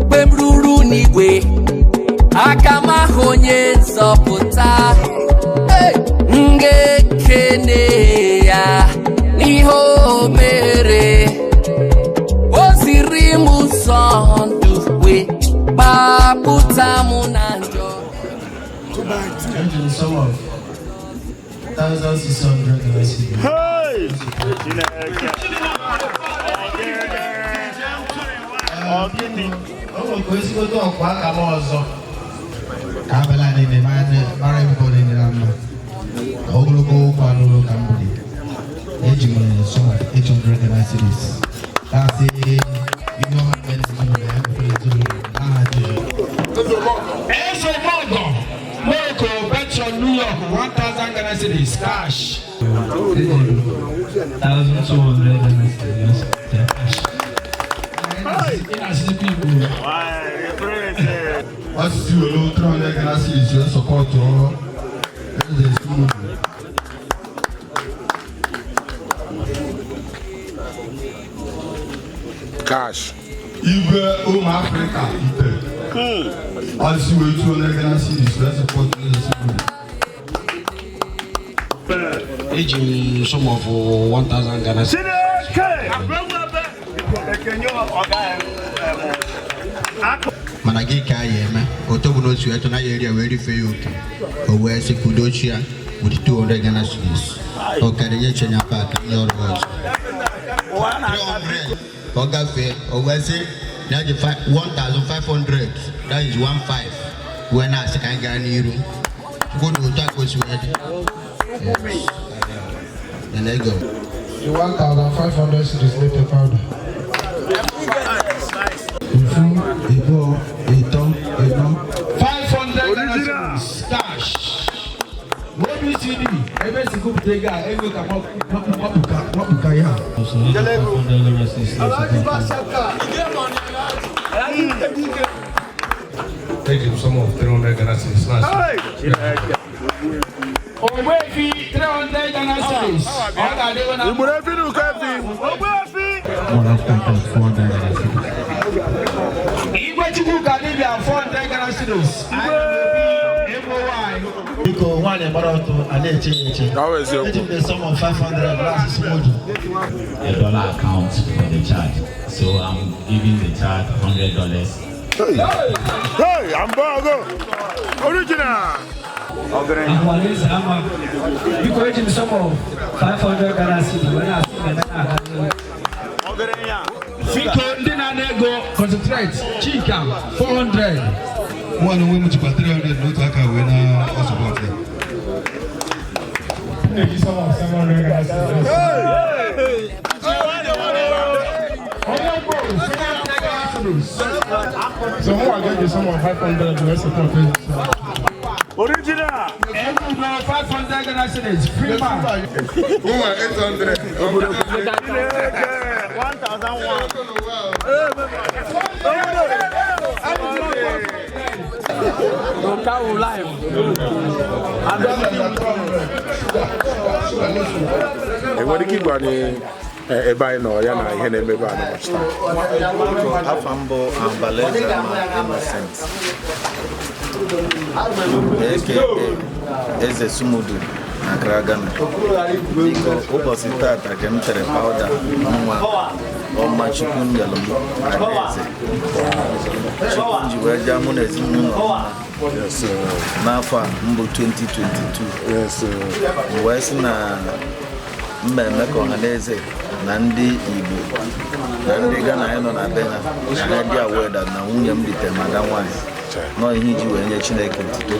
Bemruru n'igwe akama honye nzọpụta ngekene ya n'iho mere oziri m ụzọ ndụ wee gbapụta m na njọ. 1,600. Hey! New York, 1,000 Ghana cedis cash. 1,200 cash. What's your low 300 Ghana cedis? You support the SUMUDU. Cash. Ibe Africa. What's your 200 Ghana cedis? You support the SUMUDU. Aging some of 1,000 Ghana cedis. Managika yema otobuno sueto na area where you okay owe se kudochia with 200 Ghana cedis okadenye chenya pa kan your watch 300 ogafe owe se na 1,500 that is 15 when I can Ghana euro go to taco sueto and I go 1,500 cedis later powder. Ibo, 500 Ghana cedis cash. What do you see? Every single day, every take him some of 300 Ghana cedis. 300 Ghana cedis. Ikechukwu Kadibia 400 Ghana cedis. Because one about to the sum of 500 plus SUMUDU. A dollar account for the child. So I'm giving the child $100. Hey, I'm Bago. Original. You correcting the sum of 500 Ghana cedis. When I Fico Dinanego concentrate. Chica 400. One woman to 300 no taka when I support them. Thank you so much. 700 Ghana cedis. So who are getting some of 500 to support it? Original. 500 Ghana cedis. Free man. 800. 1,000. What keep on buy no ya na ihe na-emebe a n'ụbọchị taa. Afambo Ambaleza Innocent. EZE SUMUDU ACCRA Ghana. Biko ụbọchị tata ka m tere powder nwa ọma Chukwu nyelụ m Adaeze. Chukwu ji wee jaa mụ na ezinụlọ n'afọ a mbụ 2022. Wee sị na mmemme ka ọhaneze na ndị Igbo na ndị Ghana anyị nọ na be ha na ndị aweda na nwunye m bitere mada nwanyị nọ ihe iji wee nye Chineke ntito.